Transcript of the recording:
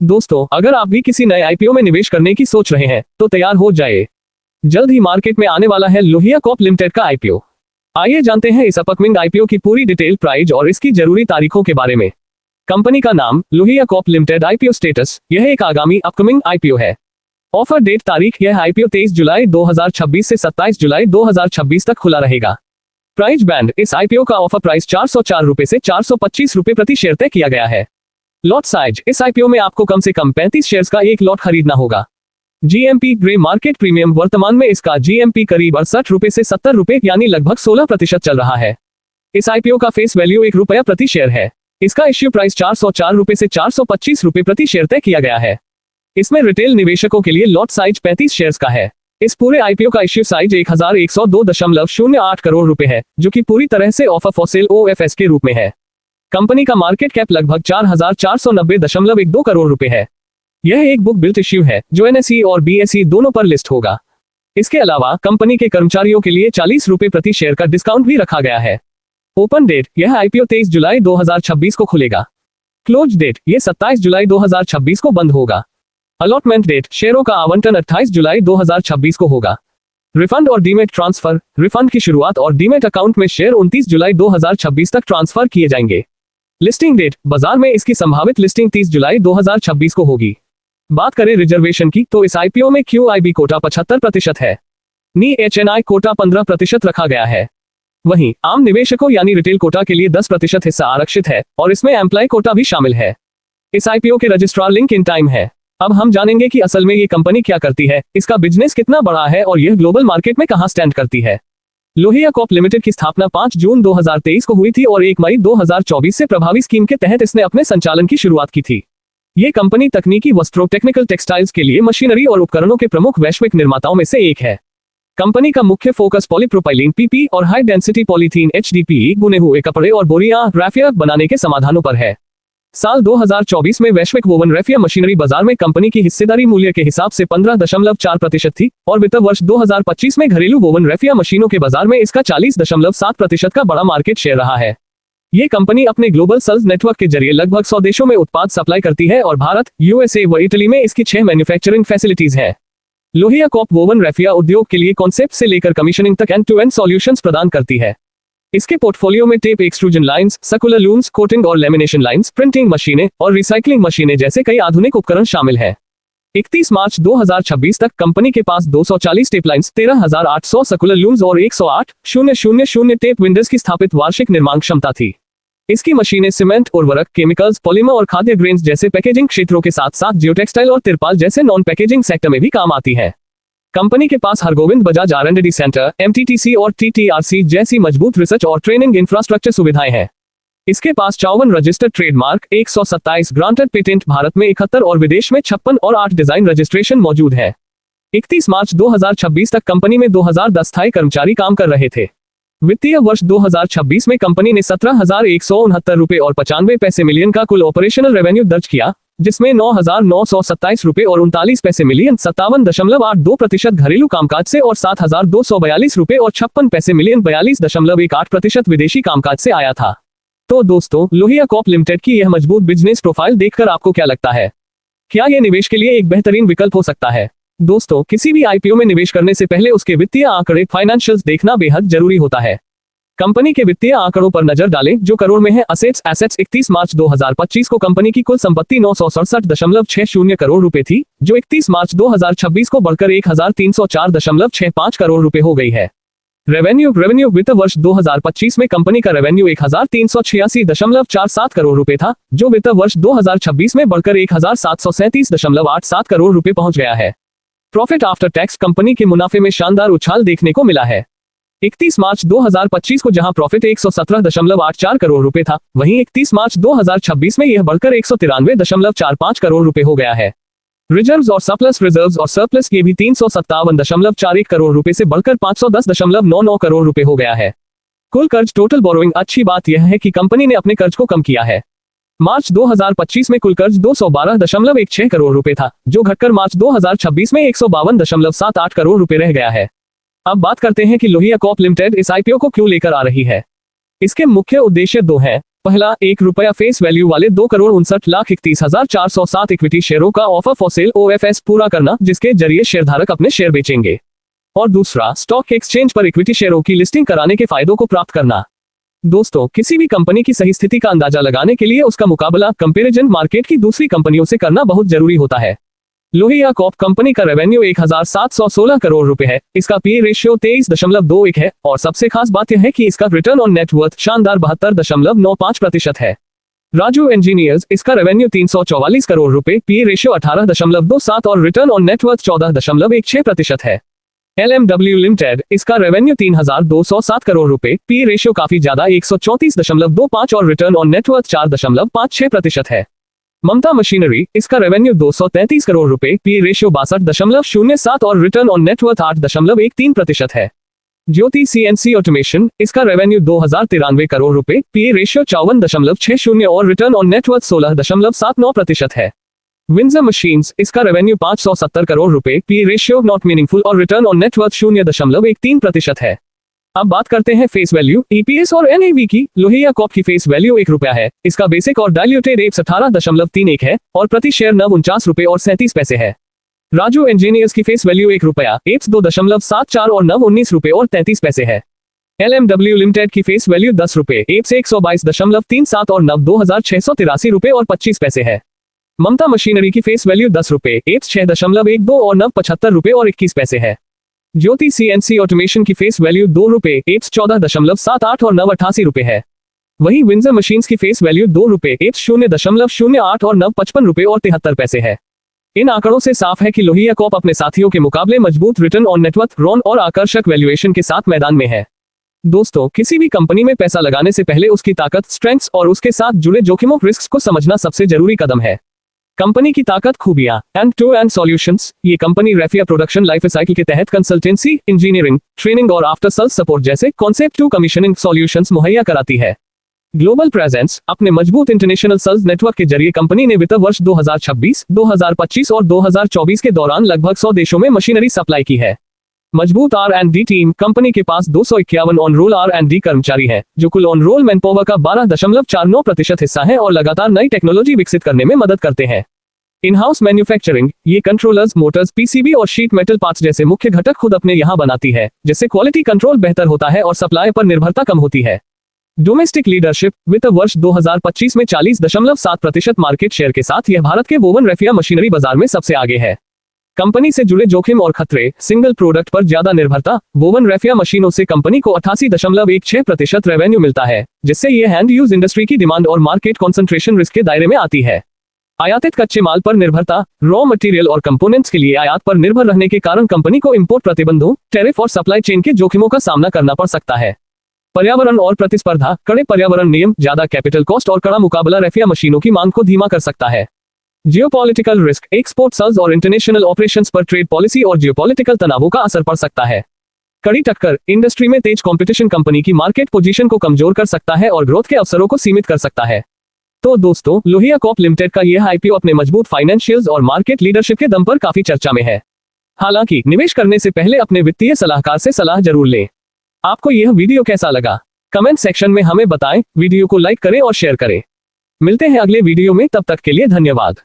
दोस्तों, अगर आप भी किसी नए आईपीओ में निवेश करने की सोच रहे हैं तो तैयार हो जाए। जल्द ही मार्केट में आने वाला है लोहिया कॉर्प लिमिटेड का आईपीओ। आइए जानते हैं इस अपकमिंग आईपीओ की पूरी डिटेल, प्राइस और इसकी जरूरी तारीखों के बारे में। कंपनी का नाम Lohia Corp limited. IPO status, यह एक आगामी अपकमिंग आईपीओ है। ऑफर डेट तारीख, यह आईपीओ 23 जुलाई 2026 से 27 जुलाई 2026 तक खुला रहेगा। प्राइस बैंड, इस आईपीओ का ऑफर प्राइस 404 रुपए से 425 रुपए प्रति शेयर तय किया गया है। लॉट साइज, इस आईपीओ में आपको कम से कम 35 शेयर्स का एक लॉट खरीदना होगा। जीएमपी ग्रे मार्केट प्रीमियम, वर्तमान में इसका जीएमपी करीब 68 रुपए से 70 रुपए यानी लगभग 16% चल रहा है। इस आईपीओ का फेस वैल्यू ₹1 प्रति शेयर है। इसका इश्यू प्राइस 404 रुपए से 425 रुपए प्रति शेयर तय किया गया है। इसमें रिटेल निवेशकों के लिए लॉट साइज 35 शेयर्स का है। इस पूरे आईपीओ का इश्यू साइज 1102.08 करोड़ रुपए है, जो कि पूरी तरह से ऑफर फॉर सेल OFS के रूप में है। कंपनी का मार्केट कैप लगभग 4490.12 करोड़ रुपए है। यह एक बुक बिल्ट इश्यू है जो NSE और BSE दोनों पर लिस्ट होगा। इसके अलावा कंपनी के कर्मचारियों के लिए 40 रुपए प्रति शेयर का डिस्काउंट भी रखा गया है। ओपन डेट, यह आईपीओ 23 जुलाई 2026 को खुलेगा। क्लोज डेट, यह 27 जुलाई 2026 को बंद होगा। अलॉटमेंट डेट, शेयरों का आवंटन 28 जुलाई 2026 को होगा। रिफंड और डीमेट ट्रांसफर, रिफंड की शुरुआत और डीमेट अकाउंट में शेयर 29 जुलाई 2026 तक ट्रांसफर किए जाएंगे। लिस्टिंग डेट, बाजार में इसकी संभावित लिस्टिंग 30 जुलाई 2026 को होगी। बात करें रिजर्वेशन की तो इस आईपीओ में QIB कोटा 75% है। NIHNI कोटा 15% रखा गया है। वहीं आम निवेशकों यानी रिटेल कोटा के लिए 10% हिस्सा आरक्षित है और इसमें एम्प्लॉय कोटा भी शामिल है। इस आईपीओ के रजिस्ट्रार लिंक इन टाइम है। अब हम जानेंगे कि असल में ये कंपनी क्या करती है, इसका बिजनेस कितना बड़ा है और यह ग्लोबल मार्केट में कहां स्टैंड करती है। लोहिया कॉर्प लिमिटेड की स्थापना 5 जून 2023 को हुई थी और 1 मई 2024 से प्रभावी स्कीम के तहत इसने अपने संचालन की शुरुआत की थी। ये कंपनी तकनीकी वस्त्रों, टेक्निकल टेक्सटाइल्स के लिए मशीनरी और उपकरणों के प्रमुख वैश्विक निर्माताओं में से एक है। कंपनी का मुख्य फोकस पॉलीप्रोपाइलीन PP और हाई डेंसिटी पॉलीथीन HDPE, बुने हुए कपड़े और बोरियां रैफिया बनाने के समाधानों पर है। साल 2024 में वैश्विक वोवन रैफिया मशीनरी बाजार में कंपनी की हिस्सेदारी मूल्य के हिसाब से 15.4% थी और वित्त वर्ष 2025 में घरेलू वोवन रैफिया मशीनों के बाजार में इसका 40.7% का बड़ा मार्केट शेयर रहा है। ये कंपनी अपने ग्लोबल सेल्स नेटवर्क के जरिए लगभग 100 देशों में उत्पाद सप्लाई करती है और भारत, USA व इटली में इसकी 6 मैन्युफैक्चरिंग फैसिलिटीज है। लोहिया कॉर्प वोवन रैफिया उद्योग के लिए कॉन्सेप्ट से लेकर कमीशनिंग तक एंड टू एंड सॉल्यूशंस प्रदान करती है। इसके पोर्टफोलियो में tape extrusion lines, circular looms, coating और लेमिनेशन लाइंस, प्रिंटिंग मशीनें और रिसाइकलिंग मशीनें जैसे कई आधुनिक उपकरण शामिल हैं। 31 मार्च 2026 तक कंपनी के पास 240 टेप लाइंस, 13,800 सर्कुलर लूम्स और 108,000 टेप विंडोज की स्थापित वार्षिक निर्माण क्षमता थी। इसकी मशीनें सीमेंट, उर्वरक, केमिकल्स, पॉलीमर और खाद्य ग्रेन्स जैसे पैकेजिंग क्षेत्रों के साथ साथ जियोटेक्सटाइल और तिरपाल जैसे नॉन पैकेजिंग सेक्टर में भी काम आती है। कंपनी के पास Hargovind Bajaj R&D centre, MTTC और TTRC जैसी मजबूत रिसर्च और ट्रेनिंग इंफ्रास्ट्रक्चर सुविधाएं हैं। इसके पास 54 registered trademark, 127 granted patent, Bharat में 71 और विदेश में 56 और 8 डिजाइन रजिस्ट्रेशन मौजूद है। 31 मार्च 2026 तक कंपनी में 2010 स्थायी कर्मचारी काम कर रहे थे। वित्तीय वर्ष 2026 में कंपनी ने 17,169 रुपए और 95 पैसे मिलियन का कुल ऑपरेशनल रेवेन्यू दर्ज किया, जिसमें 9,927 रुपए और 39 पैसे मिलियन 57.82% घरेलू कामकाज से और 7,242 रुपए और 56 पैसे मिलियन 42.18% विदेशी कामकाज से आया था। तो दोस्तों, लोहिया कॉर्प लिमिटेड की यह मजबूत बिजनेस प्रोफाइल देखकर आपको क्या लगता है? क्या यह निवेश के लिए एक बेहतरीन विकल्प हो सकता है? दोस्तों, किसी भी आईपीओ में निवेश करने से पहले उसके वित्तीय आंकड़े, फाइनेंशियल्स देखना बेहद जरूरी होता है। कंपनी के वित्तीय आंकड़ों पर नजर डालें जो करोड़ में है। असेट्स 31 मार्च 2025 को कंपनी की कुल संपत्ति 967.60 करोड़ रुपए थी, जो 31 मार्च 2026 को बढ़कर 1304.65 करोड़ रुपए हो गई है। रेवेन्यू वित्त वर्ष 2025 में कंपनी का रेवेन्यू 1386.47 करोड़ रुपए था, जो वित्त वर्ष 2026 में बढ़कर 1737.87 करोड़ रुपए पहुंच गया है। प्रॉफिट आफ्टर टैक्स, कंपनी के मुनाफे में शानदार उछाल देखने को मिला है। 31 मार्च 2025 को जहां प्रॉफिट 117.84 करोड़ रुपए था, वहीं 31 मार्च 2026 में यह बढ़कर 193.45 करोड़ रुपए हो गया है। रिजर्व्स और सरप्लस ये भी 357.41 करोड़ रुपए से बढ़कर 510.99 करोड़ रुपए हो गया है। कुल कर्ज, टोटल बोरोइंग, अच्छी बात यह है कि कंपनी ने अपने कर्ज को कम किया है। मार्च 2025 में कुल कर्ज 212.16 करोड़ रुपए था, जो घटकर मार्च 2026 में 152.78 करोड़ रुपए रह गया है। अब बात करते हैं कि लोहिया कॉर्प लिमिटेड इस आईपीओ को क्यों लेकर आ रही है। इसके मुख्य उद्देश्य 2 हैं। पहला, ₹1 फेस वैल्यू वाले 2,59,31,407 इक्विटी शेयरों का ऑफर फॉर सेल OFS पूरा करना, जिसके जरिए शेयरधारक अपने शेयर बेचेंगे। और दूसरा, स्टॉक एक्सचेंज पर इक्विटी शेयरों की लिस्टिंग कराने के फायदों को प्राप्त करना। दोस्तों, किसी भी कंपनी की सही स्थिति का अंदाजा लगाने के लिए उसका मुकाबला कंपैरिजन मार्केट की दूसरी कंपनियों से करना बहुत जरूरी होता है। लोहिया कॉर्प कंपनी का रेवेन्यू 1,716 करोड़ रुपए है। इसका पीई रेशियो 23.21 है और सबसे खास बात यह है कि इसका रिटर्न ऑन नेट वर्थ शानदार 72.95% है। राजू इंजीनियर्स, इसका रेवेन्यू 344 करोड़ रुपए, पीई रेशियो 18.27 और रिटर्न ऑन नेट वर्थ 14.16% है। LMW लिमिटेड, इसका रेवेन्यू 3,207 करोड़ रुपए, पीई रेशियो काफी ज्यादा 134.25 और रिटर्न ऑन नेट वर्थ 4.56% है। ममता मशीनरी, इसका रेवेन्यू 233 करोड़ रुपए, पीई रेशियो 62.07 और रिटर्न ऑन नेट वर्थ 8.13% है। ज्योति CNC ऑटोमेशन, इसका रेवेन्यू 2,093 करोड़ रुपए, पीई रेशियो 54.60 और रिटर्न ऑन नेट वर्थ 16.79% है। विंजर मशीन्स, इसका रेवेन्यू 570 करोड़ रुपए, पीई रेशियो नॉट मीनिंगफुल और रिटर्न ऑन नेट वर्थ 0.13% है। अब बात करते हैं फेस वैल्यू, EPS और NAV की। लोहिया कॉर्प की फेस वैल्यू ₹1 है। इसका बेसिक और डाइल्यूटेड EPS 18.31 है और प्रति शेयर ₹49.37 है। राजू इंजीनियर्स की फेस वैल्यू ₹1, EPS 2.74 और ₹19.33 है। LMW लिमिटेड की फेस वैल्यू ₹10, EPS 122.37 और ₹2,683.25 है। ममता मशीनरी की फेस वैल्यू ₹10, EPS 6.12 और ₹75.21 है। ज्योति CNC ऑटोमेशन की फेस वैल्यू ₹2, EPS 14.78 और ₹88 है। वहीं विंजर मशीन्स की फेस वैल्यू ₹2, EPS 0.08 और ₹55.73 है। इन आंकड़ों से साफ है कि लोहिया कॉर्प अपने साथियों के मुकाबले मजबूत रिटर्न ऑन नेटवर्थ RON और आकर्षक वैल्यूएशन के साथ मैदान में है। दोस्तों, किसी भी कंपनी में पैसा लगाने से पहले उसकी ताकत, स्ट्रेंथ्स और उसके साथ जुड़े जोखिमों, रिस्क को समझना सबसे जरूरी कदम है। कंपनी की ताकत, खूबियां, एंड-टू-एंड सॉल्यूशंस। ये company raffia production life cycle के तहत कंसल्टेंसी, इंजीनियरिंग, ट्रेनिंग और आफ्टर सेल्स सपोर्ट जैसे कॉन्सेप्ट टू कमीशनिंग सॉल्यूशंस मुहैया कराती है। ग्लोबल प्रेजेंस, अपने मजबूत इंटरनेशनल सेल्स नेटवर्क के जरिए कंपनी ने वित्त वर्ष 2026, 2025 और 2024 के दौरान लगभग 100 देशों में मशीनरी सप्लाई की है। मजबूत R&D टीम, कंपनी के पास 251 ऑन रोल R&D कर्मचारी हैं, जो कुल ऑन रोल मैनपावर का 12.49% हिस्सा है और लगातार नई टेक्नोलॉजी विकसित करने में मदद करते हैं। इन हाउस मैन्युफैक्चरिंग, ये कंट्रोलर्स, मोटर्स, PCB और शीट मेटल पार्ट्स जैसे मुख्य घटक खुद अपने यहाँ बनाती है, जिससे क्वालिटी कंट्रोल बेहतर होता है और सप्लाई पर निर्भरता कम होती है। डोमेस्टिक लीडरशिप, वित्त वर्ष 2025 में 40.7% मार्केट शेयर के साथ यह भारत के वोवन रेफिया मशीनरी बाजार में सबसे आगे है। कंपनी से जुड़े जोखिम और खतरे, सिंगल प्रोडक्ट पर ज्यादा निर्भरता। वोवन रेफिया मशीनों से कंपनी को 88.16% रेवेन्यू मिलता है, जिससे ये हैंड यूज इंडस्ट्री की डिमांड और मार्केट कॉन्सेंट्रेशन रिस्क के दायरे में आती है। आयातित कच्चे माल पर निर्भरता, रॉ मटेरियल और कंपोनेंट्स के लिए आयात पर निर्भर रहने के कारण कंपनी को इंपोर्ट प्रतिबंधों, टैरिफ और सप्लाई चेन के जोखिमों का सामना करना पड़ सकता है। पर्यावरण और प्रतिस्पर्धा, कड़े पर्यावरण नियम, ज्यादा कैपिटल कॉस्ट और कड़ा मुकाबला रेफिया मशीनों की मांग को धीमा कर सकता है। जियोपॉलिटिकल रिस्क, एक्सपोर्ट सेल्स और इंटरनेशनल ऑपरेशंस पर ट्रेड पॉलिसी और जियोपॉलिटिकल तनावों का असर पड़ सकता है। कड़ी टक्कर, इंडस्ट्री में तेज कंपटीशन कंपनी की मार्केट पोजीशन को कमजोर कर सकता है और ग्रोथ के अवसरों को सीमित कर सकता है। तो दोस्तों, लोहिया कॉर्प लिमिटेड का यह IPO अपने मजबूत फाइनेंशियल्स और मार्केट लीडरशिप के दम पर काफी चर्चा में है। हालांकि निवेश करने से पहले अपने वित्तीय सलाहकार से सलाह जरूर लें। आपको यह वीडियो कैसा लगा, कमेंट सेक्शन में हमें बताएं। वीडियो को लाइक करें और शेयर करें। मिलते हैं अगले वीडियो में, तब तक के लिए धन्यवाद।